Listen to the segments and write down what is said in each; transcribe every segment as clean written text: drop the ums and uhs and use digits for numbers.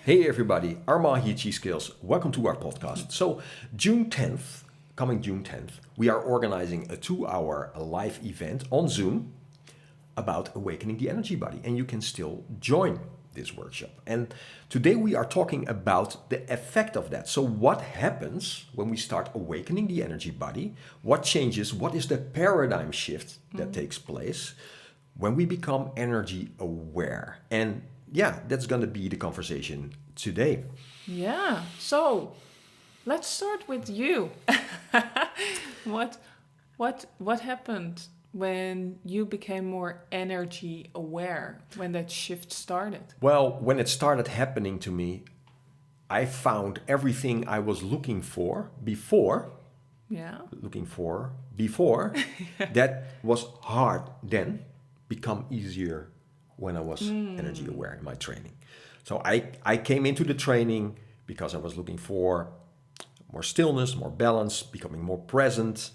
Hey everybody, Arma Tai Chi Skills. Welcome to our podcast. So coming June 10th, we are organizing a 2-hour live event on Zoom about awakening the energy body. And you can still join this workshop. And today we are talking about the effect of that. So what happens when we start awakening the energy body? What changes? What is the paradigm shift that takes place when we become energy aware? And yeah, that's going to be the conversation today. Yeah. So let's start with you. What happened when you became more energy aware, when that shift started? Well, when it started happening to me, I found everything I was looking for before Yeah. that was hard then become easier when I was energy aware in my training. So I came into the training because I was looking for more stillness, more balance, becoming more present,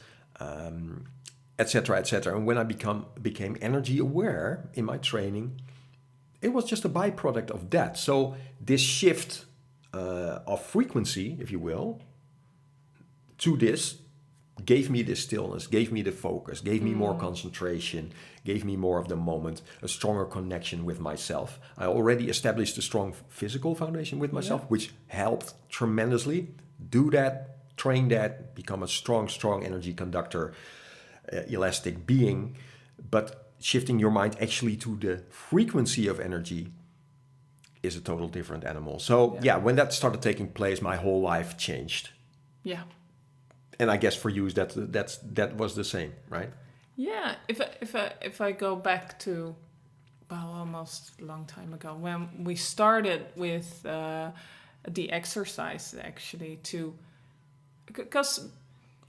etc., etc. And when I became energy aware in my training, it was just a byproduct of that. So this shift of frequency, if you will, to this gave me this stillness, gave me the focus, gave me more concentration, gave me more of the moment, a stronger connection with myself. I already established a strong physical foundation with myself, which helped tremendously. Do that, train that, become a strong energy conductor, elastic being. But shifting your mind actually to the frequency of energy is a total different animal. So yeah, when that started taking place, my whole life changed. Yeah. And I guess for you, that was the same, right? Yeah. If I go back to, well, almost a long time ago, when we started with the exercise, actually, because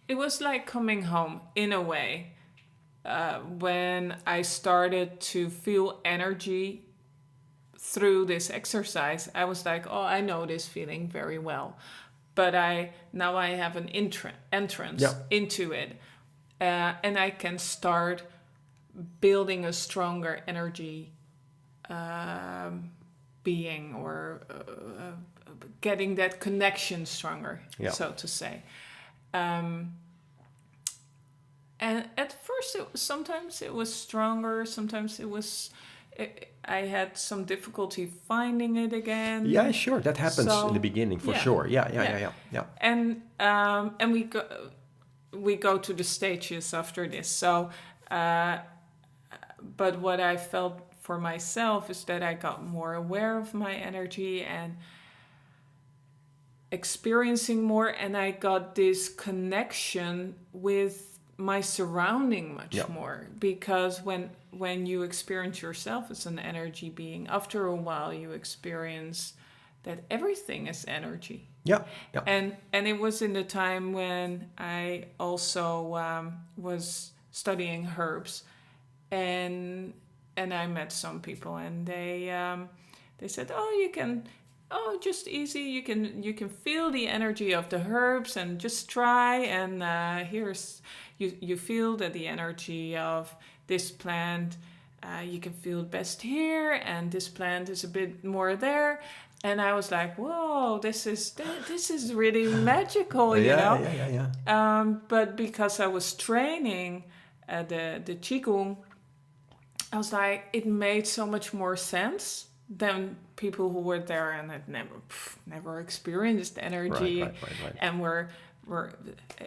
it was like coming home in a way. When I started to feel energy through this exercise, I was like, oh, I know this feeling very well. But now I have an entrance into it. And I can start building a stronger energy being, or getting that connection stronger, so to say. And at first, sometimes it was stronger, sometimes it was... I had some difficulty finding it again. Yeah, sure. That happens in the beginning for sure. Yeah. And we go to the stages after this. So, but what I felt for myself is that I got more aware of my energy and experiencing more, and I got this connection with my surrounding much more, because when you experience yourself as an energy being, after a while you experience that everything is energy. And it was in the time when I also was studying herbs, and I met some people, and they said, just easy, you can feel the energy of the herbs, and just try, and here's you feel that the energy of this plant, you can feel it best here, and this plant is a bit more there. And I was like, whoa, this is really magical, you know. But because I was training the Qigong, I was like, it made so much more sense than people who were there and had never experienced energy. Right. And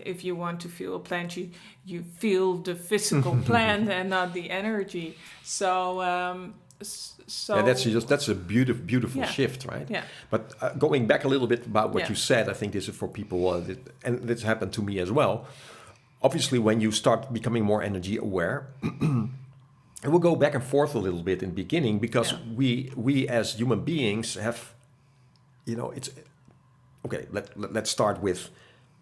if you want to feel a plant, you feel the physical plant and not the energy. So that's a beautiful shift, right? Yeah. But going back a little bit about what you said, I think this is for people, and this happened to me as well. Obviously, when you start becoming more energy aware, it will go back and forth a little bit in the beginning, because we as human beings have, it's okay. Let's start with,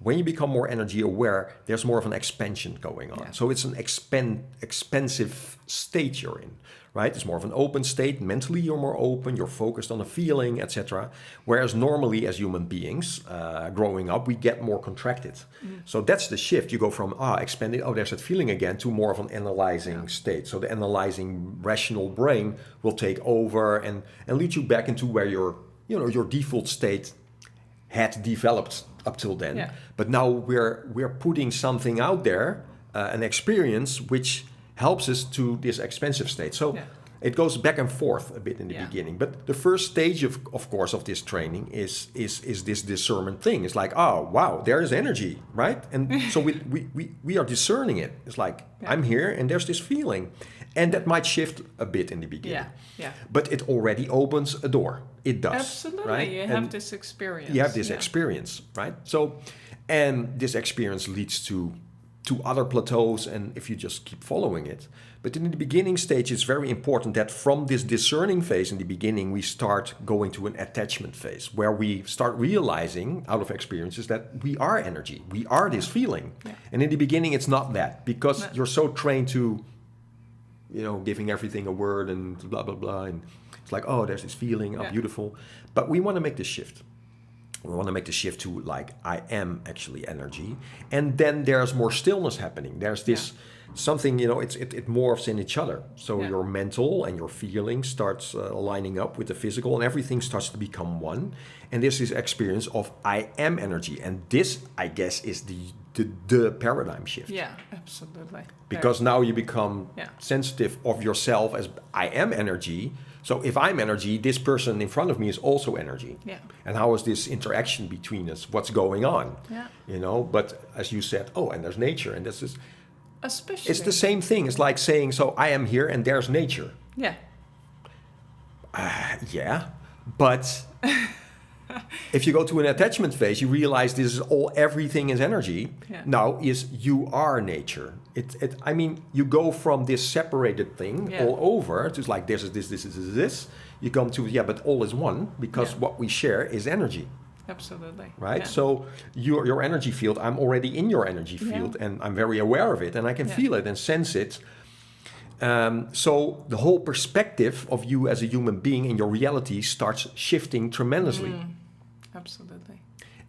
when you become more energy aware, there's more of an expansion going on. So it's an expansive state you're in, right? It's more of an open state. Mentally, you're more open. You're focused on a feeling, etc. Whereas normally, as human beings, growing up, we get more contracted. So that's the shift. You go from expanded, there's that feeling again, to more of an analyzing state. So the analyzing rational brain will take over and lead you back into where you're your default state had developed up till then. Yeah. But now we're putting something out there, an experience which helps us to this expansive state. So it goes back and forth a bit in the beginning. But the first stage of course of this training is this discernment thing. It's like, oh wow, there is energy, right? And so we are discerning it. It's like I'm here and there's this feeling. And that might shift a bit in the beginning. Yeah. But it already opens a door. It does. Absolutely. Right? You have this experience. You have this experience, right? So, and this experience leads to other plateaus, and if you just keep following it. But in the beginning stage, it's very important that from this discerning phase in the beginning, we start going to an attachment phase where we start realizing out of experiences that we are energy. We are this feeling. Yeah. And in the beginning, it's not that because you're so trained to, giving everything a word and blah, blah, blah. And it's like, oh, there's this feeling, oh, beautiful. But we want to make this shift. We want to make the shift to like, I am actually energy. And then there's more stillness happening. There's this something, it morphs in each other. So your mental and your feeling starts lining up with the physical and everything starts to become one. And this is experience of I am energy. And this, I guess, is the paradigm shift. Yeah, absolutely. Because now you become sensitive of yourself as I am energy. So if I'm energy, this person in front of me is also energy. Yeah. And how is this interaction between us? What's going on? Yeah. But as you said, and there's nature, and this is especially it's the same thing. It's like saying, so I am here and there's nature. Yeah. Yeah. But if you go to an attachment phase, you realize this is everything is energy. Yeah. Now you are nature. You go from this separated thing all over to like this is this. You come to but all is one because what we share is energy. Absolutely. Right? Yeah. So your energy field, I'm already in your energy field and I'm very aware of it and I can feel it and sense it. So the whole perspective of you as a human being and your reality starts shifting tremendously. Absolutely.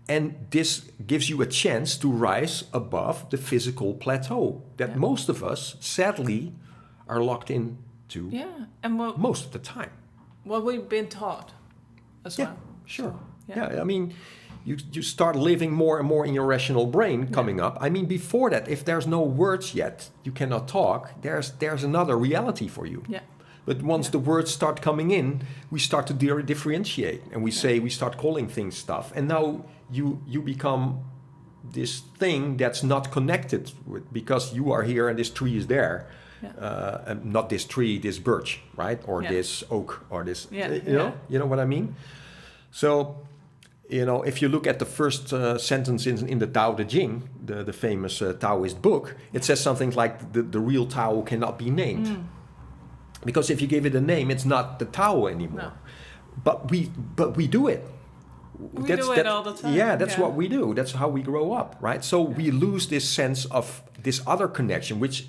And this gives you a chance to rise above the physical plateau that most of us, sadly, are locked into most of the time. What we've been taught as well. Sure. So, you start living more and more in your rational brain coming up. Before that, if there's no words yet, you cannot talk, there's another reality for you. Yeah. But once the words start coming in, we start to differentiate. And we start calling things stuff. And now you become this thing that's not connected with, because you are here and this tree is there. Yeah. And not this tree, this birch, right? Or this oak, or this, you know what I mean? So, if you look at the first sentence in the Tao Te Ching, the famous Taoist book, it says something like the real Tao cannot be named. Because if you give it a name, it's not the Tao anymore. No. But we do it. We do it all the time. Yeah, that's what we do. That's how we grow up, right? So we lose this sense of this other connection, which,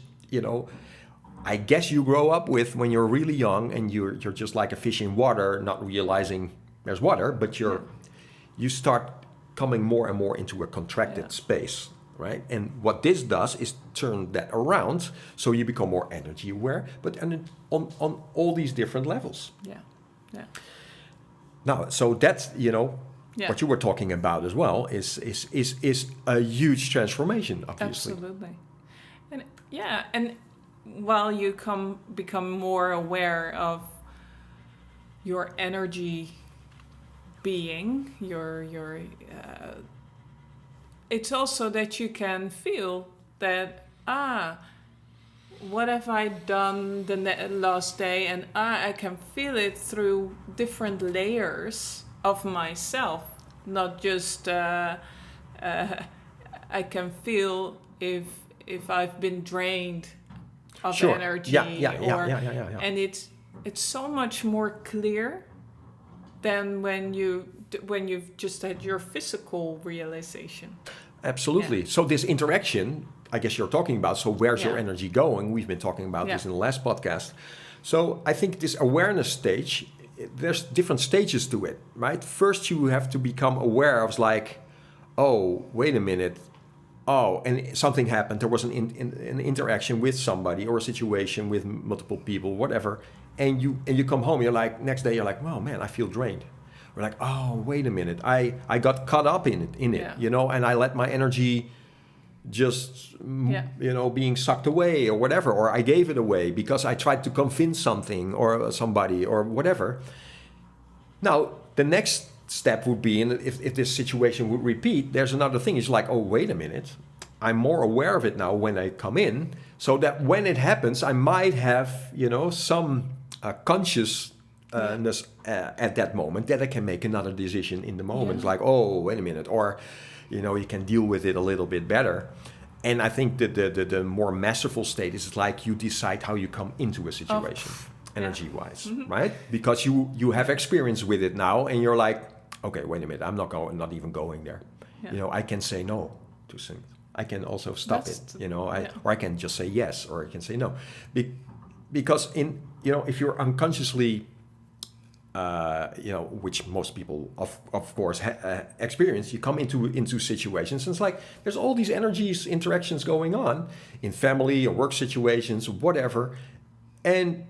I guess you grow up with when you're really young and you're just like a fish in water, not realizing there's water, but you start coming more and more into a contracted space. Right, and what this does is turn that around, so you become more energy aware, but on all these different levels. Yeah. Now, so that's what you were talking about as well is a huge transformation, obviously. Absolutely, and while you become more aware of your energy being, your it's also that you can feel that, what have I done the last day? And I can feel it through different layers of myself. Not just, I can feel if I've been drained of energy. And it's so much more clear than when you've just had your physical realization. Absolutely. Yeah. So this interaction, I guess you're talking about, so where's your energy going? We've been talking about this in the last podcast. So I think this awareness stage, there's different stages to it, right? First, you have to become aware of like, oh, wait a minute. Oh, and something happened. There was an interaction with somebody or a situation with multiple people, whatever. And you come home, next day you're like, well, man, I feel drained. we're like, oh, wait a minute, I got caught up in it, Yeah. you know, and I let my energy just you know, being sucked away or whatever, or I gave it away because I tried to convince something or somebody or whatever. Now the next step would be, and if this situation would repeat, there's another thing. It's like, oh, wait a minute, I'm more aware of it now when I come in, so that when it happens I might have, you know, some consciousness at that moment, that I can make another decision in the moment. It's like, oh, wait a minute, or you know, you can deal with it a little bit better. And I think that the more masterful state is like you decide how you come into a situation, energy-wise, right? Because you have experience with it now, and you're like, okay, wait a minute, I'm not even going there. You know, I can say no to things. I can also stop it. You know, or I can just say yes, or I can say no, because you know, if you're unconsciously you know, which most people of course experience, you come into situations and it's like there's all these energies, interactions going on in family or work situations, whatever, and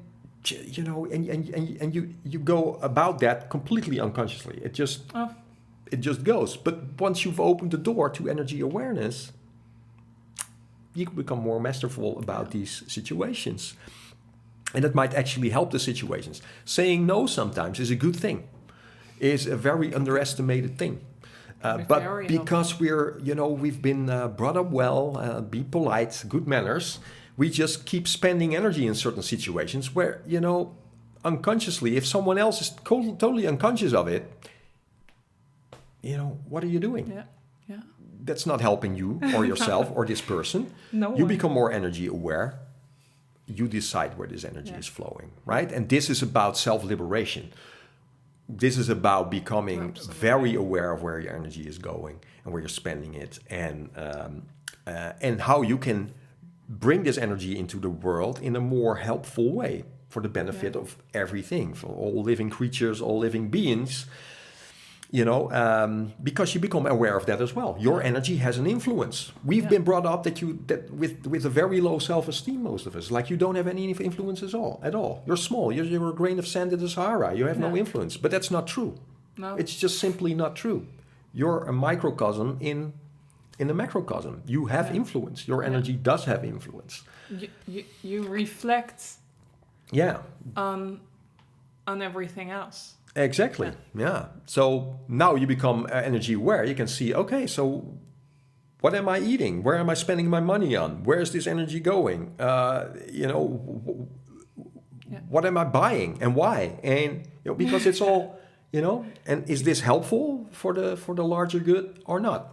you know, and you go about that completely unconsciously. It just goes. But once you've opened the door to energy awareness, you become more masterful about these situations. And that might actually help the situations. Saying no sometimes is a good thing, is a very underestimated thing. But because we're, you know, we've been brought up well, be polite, good manners, we just keep spending energy in certain situations where, you know, unconsciously, if someone else is totally unconscious of it, you know, what are you doing? Yeah. That's not helping you or yourself or this person. You become more energy aware. You decide where this energy is flowing, right? And this is about self-liberation. This is about becoming very aware of where your energy is going and where you're spending it, and how you can bring this energy into the world in a more helpful way for the benefit of everything, for all living creatures, all living beings. You know, because you become aware of that as well. Your energy has an influence. We've been brought up that with a very low self-esteem, most of us. Like you don't have any influence at all. You're small. You're a grain of sand in the Sahara. You have no influence. But that's not true. No. It's just simply not true. You're a microcosm in a macrocosm. You have influence. Your energy does have influence. You reflect on everything else. Exactly. Yeah. So now you become energy aware. You can see, okay, so what am I eating? Where am I spending my money on? Where is this energy going? You know, what am I buying and why? And you know, because it's all, you know, and is this helpful for the larger good or not?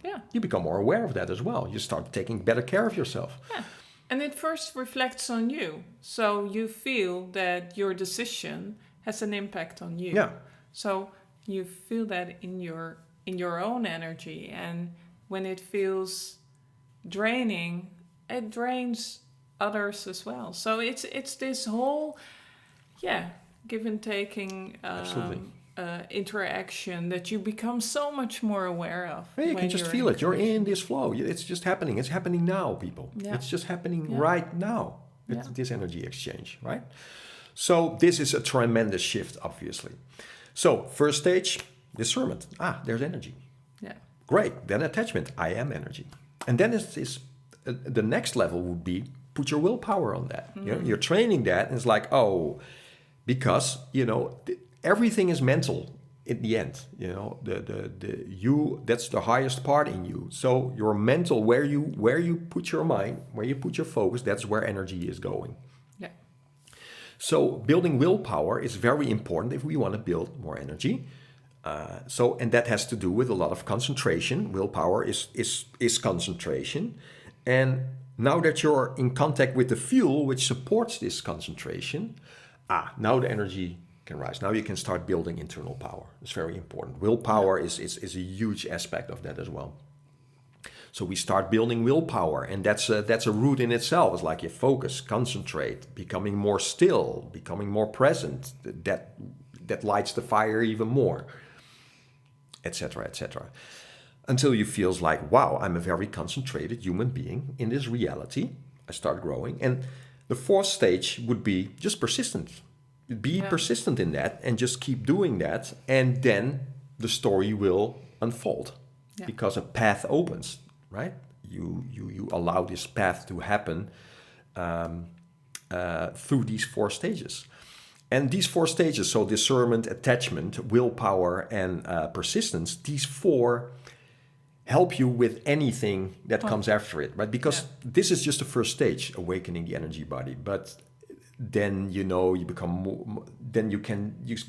Yeah. You become more aware of that as well. You start taking better care of yourself. Yeah. And it first reflects on you. So you feel that your decision has an impact on you. Yeah. So you feel that in your own energy, and when it feels draining, it drains others as well. So it's this whole give and taking interaction that you become so much more aware of. Yeah, you can just feel it. You're in this flow. It's just happening. It's happening now, people. Yeah. It's just happening right now. It's this energy exchange, right? So this is a tremendous shift, obviously. So first stage, discernment. There's energy. Yeah. Great. Then attachment. I am energy. And then the next level would be put your willpower on that. You know, you're training that, and it's like, because you know everything is mental in the end. You know, the you, that's the highest part in you. So your mental, where you put your mind, where you put your focus, that's where energy is going. So building willpower is very important if we want to build more energy. And that has to do with a lot of concentration. Willpower is concentration. And now that you're in contact with the fuel which supports this concentration, now the energy can rise. Now you can start building internal power. It's very important. Willpower is a huge aspect of that as well. So we start building willpower, and that's a route in itself. It's like you focus, concentrate, becoming more still, becoming more present. That lights the fire even more, etc., etc. Until you feel like, wow, I'm a very concentrated human being in this reality. I start growing, and the fourth stage would be just persistence. Be persistent in that and just keep doing that, and then the story will unfold because a path opens, right? You allow this path to happen through these 4 stages. And these 4 stages, so discernment, attachment, willpower, and persistence, these 4 help you with anything that comes after it, right? Because this is just the first stage, awakening the energy body. But then, you know, you become more, then you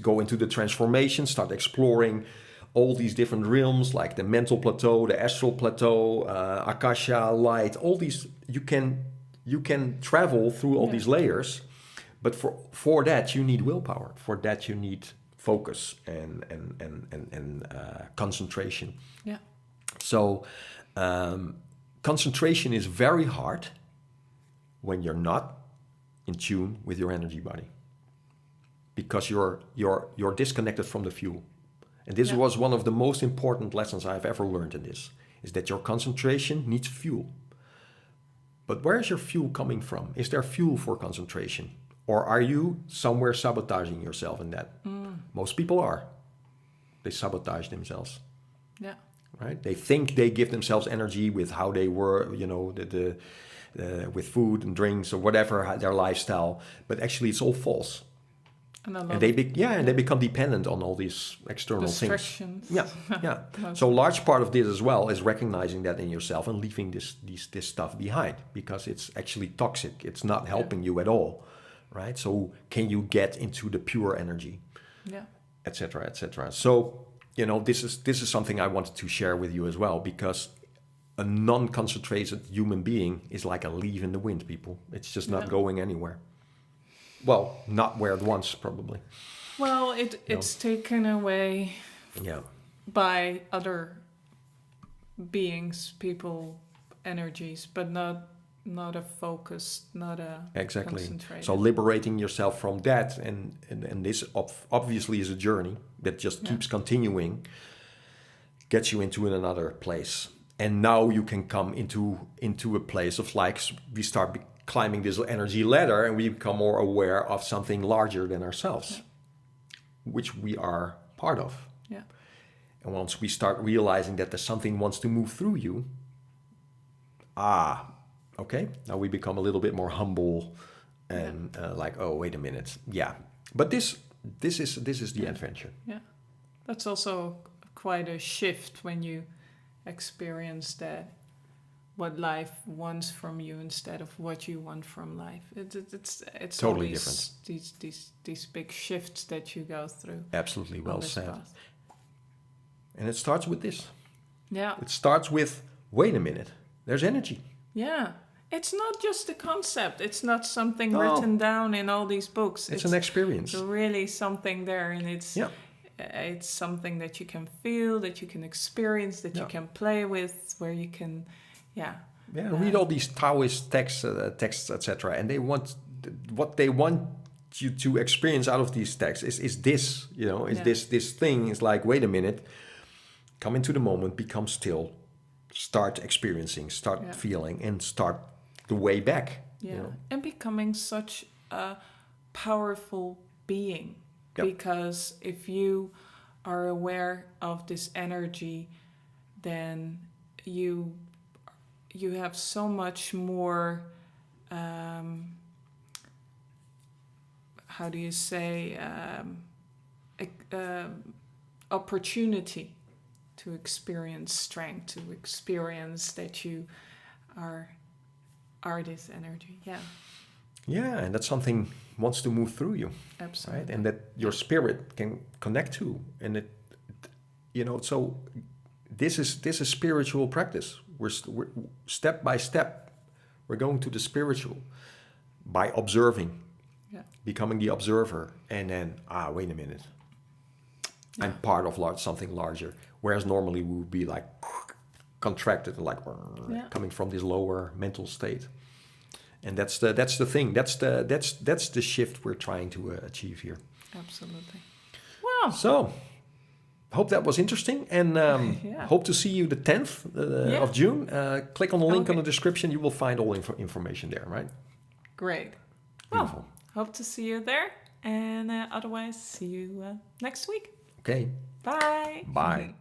go into the transformation, start exploring all these different realms, like the mental plateau, the astral plateau, akasha, light, all these, you can travel through all these layers. But for that, you need willpower. For that, you need focus and concentration. Yeah. So concentration is very hard when you're not in tune with your energy body, because you're disconnected from the fuel. And this was one of the most important lessons I've ever learned in this, is that your concentration needs fuel. But where is your fuel coming from? Is there fuel for concentration? Or are you somewhere sabotaging yourself in that? Most people are. They sabotage themselves. Yeah. Right? They think they give themselves energy with how they were, you know, with food and drinks or whatever, their lifestyle. But actually it's all false. And they become dependent on all these external things. Yeah. So a large part of this as well is recognizing that in yourself and leaving this stuff behind, because it's actually toxic. It's not helping you at all, right? So can you get into the pure energy, etc., etc. So, you know, this is something I wanted to share with you as well, because a non-concentrated human being is like a leaf in the wind, people. It's just not going anywhere. Well, not where it wants, probably. Well, it's taken away by other beings, people, energies, but not a focus, not a concentrated. So liberating yourself from that, and this obviously is a journey that just keeps continuing, gets you into another place. And now you can come into a place of, like, we start climbing this energy ladder and we become more aware of something larger than ourselves, which we are part of. Yeah. And once we start realizing that there's something wants to move through you, okay, now we become a little bit more humble and like, oh, wait a minute. Yeah. But this is the adventure. Yeah. That's also quite a shift when you experience that, what life wants from you instead of what you want from life. It's totally different. different. These big shifts that you go through. Absolutely, well said. Path. And it starts with this. Yeah. It starts with, wait a minute, there's energy. Yeah. It's not just a concept. It's not something written down in all these books. It's an experience. It's really something there, and it's something that you can feel, that you can experience, that you can play with, where you can, read all these Taoist texts, etc. And they want what they want you to experience out of these texts is this, you know, this thing is like, wait a minute, come into the moment, become still, start experiencing, start feeling, and start the way back. Yeah, you know? And becoming such a powerful being. Because if you are aware of this energy, then you have so much more, how do you say, opportunity to experience strength, to experience that you are this energy. Yeah, and that something wants to move through you. Absolutely. Right? And that your spirit can connect to. And it you know, so this is spiritual practice. We're step by step, we're going to the spiritual by observing, becoming the observer, and then, wait a minute, I'm part of something larger. Whereas normally we would be like contracted, like coming from this lower mental state. And that's the thing. That's the shift we're trying to achieve here. Absolutely. Wow. So, hope that was interesting, and hope to see you the 10th of June. Click on the link on the description. You will find all information there, right? Great. Beautiful. Well, hope to see you there. And otherwise, see you next week. Okay. Bye. Bye.